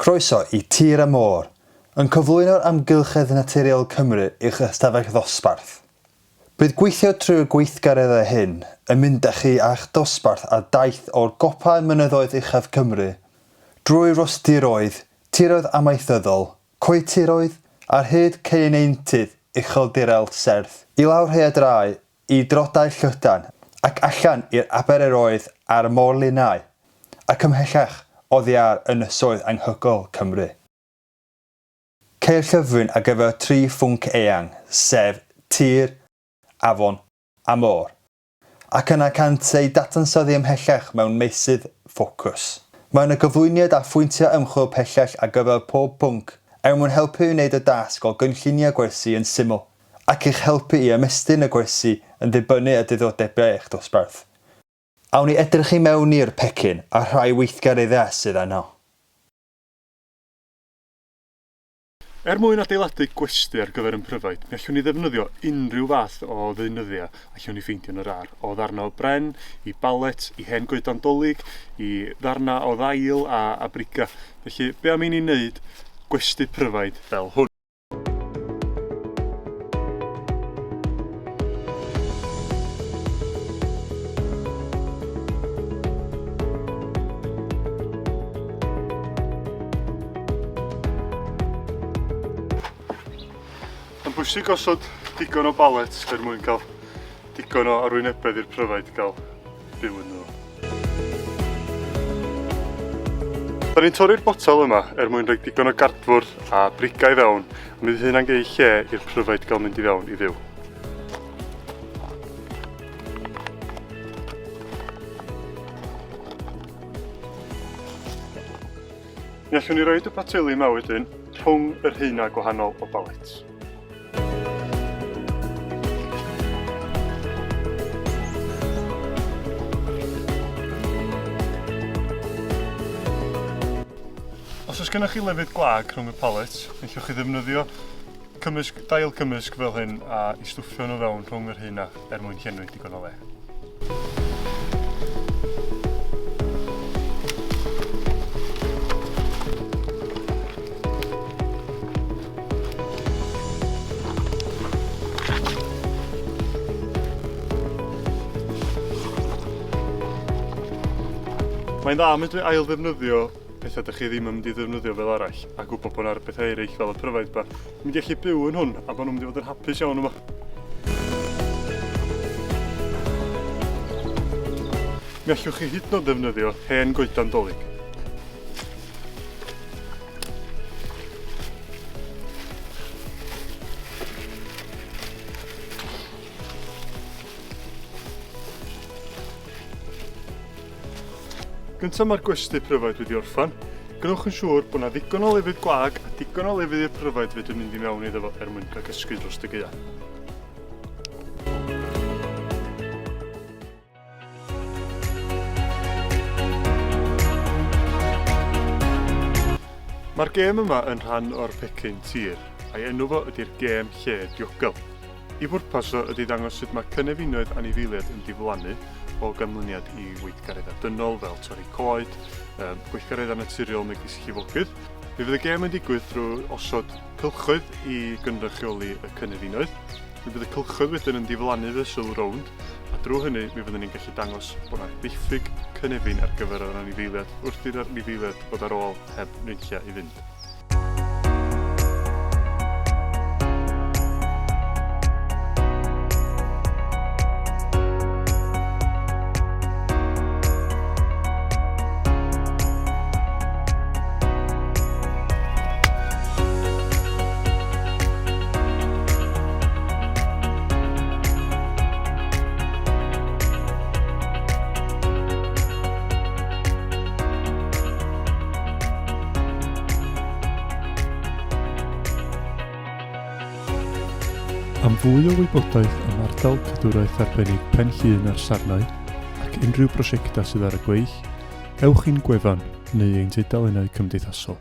Croeso i Tir y Môr, yn cyflwyno'r amgylchedd naturiol Cymru i'ch ystafell ddosbarth. Bydd gweithio trwy'r gweithgareddau hyn yn mynd â chi a'ch dosbarth a daith o'r gopau mynyddoedd uchaf Cymru, drwy rostiroedd, tiroedd amaethyddol, coetiroedd a'r hyd ceineintydd ucheldirol serth, i lawr rhaeadrau, i drodau llydan ac allan i'r abereroedd a'r môr lluniau, ac ymhellach oddi ar ynysoedd anghygol Cymru. Ceir llyfryn ar gyfer 3 phwnc eang, sef tir, afon a môr, ac yna cant ei dadansoddi ymhellach mewn meysydd ffocws. Mae yna gyflwyniad a phwyntiau ymchwil pellach ar gyfer pob pwnc mwyn helpu i wneud y dasg o gynlluniau gwersi yn syml, ac i'ch helpu i ymestyn y gwersi yn ddibynnu y diddordebau eich dosbarth. Awn ni edrych i mewn i'r pecyn a rhai weithgareddau sydd yno. Mwyn adeiladu gwesty ar gyfer yn pryfaid, mi allwn ni ddefnyddio unrhyw fath o ddeunyddiau allwn ni ffeindio yn yr ar. O ddarna o bren, i balet, i hen goedan dolig, i ddarna o ddail a briga. Felly, be am i ni wneud gwesty pryfaid fel hwn? Yn bwysig osod digon o balet mwyn cael digon o arwynebedd i'r pryfaid gael byw yn nhw. Da ni'n torri'r botel yma mwyn rhoi digon o gardfwrdd a brigau i fewn, a mi fydd hynna'n gei lle i'r pryfaid gael mynd i fewn i fyw. Mi allwn ni roed y bateli yma wedyn rhwng yr rheina gwahanol o balets. Os oes gennych chi lefydd gwag rhwng y palets, allwch chi ddefnyddio dail cymysg fel hyn a i stwffio nhw fewn rhwng yr hynna mwyn llenwi digon o le. Mae'n dda medru ail ddefnyddio pethau ydych chi ddim yn mynd i ddefnyddio fel arall a gwybod bod yna'r bethau eraill fel y pryfaid ba. Mynd i allu byw yn hwn a bod nhw'n mynd i fod yn hapus iawn yma. Mi allwch chi hyd yn oed ddefnyddio hen goedan dolig. Gyntaf mae'r gwesty pryfaid wedi orffan. Gwnewch yn siŵr bod yna ddigon o lefydd gwag a digon o lefydd i'r pryfaid fedrwn mynd i mewn iddo fo mwyn cael cysgu dros y gaeaf. Mae'r gêm yma yn rhan o'r Pecyn Tir, a'i enw fo ydy'r gêm lle diogel. I bwrpas o ydy ddangos sut mae cynefinoedd anifeiliaid yn diflannu o ganlyniad i weithgareddau dynol fel torri coed, gweithgareddau naturiol megis llifogydd. Mi fydd y gêm yn digwydd drwy osod cylchoedd i gynrychioli y cynefinoedd. Mi fydd y cylchoedd wedyn yn diflannu fesul rownd, a drwy hynny mi fyddwn ni'n gallu dangos bod yna ddiffyg cynefin ar gyfer yr anifeiliaid wrth i'r anifeiliaid bod ar ôl heb nunlla i fynd. Am fwy o wybodaeth am ardal cadwraeth arbennig Pen-llun ar Sarnau ac unrhyw brosiectau sydd ar y gweill, ewch i'n gwefan neu ein tudalennau cymdeithasol.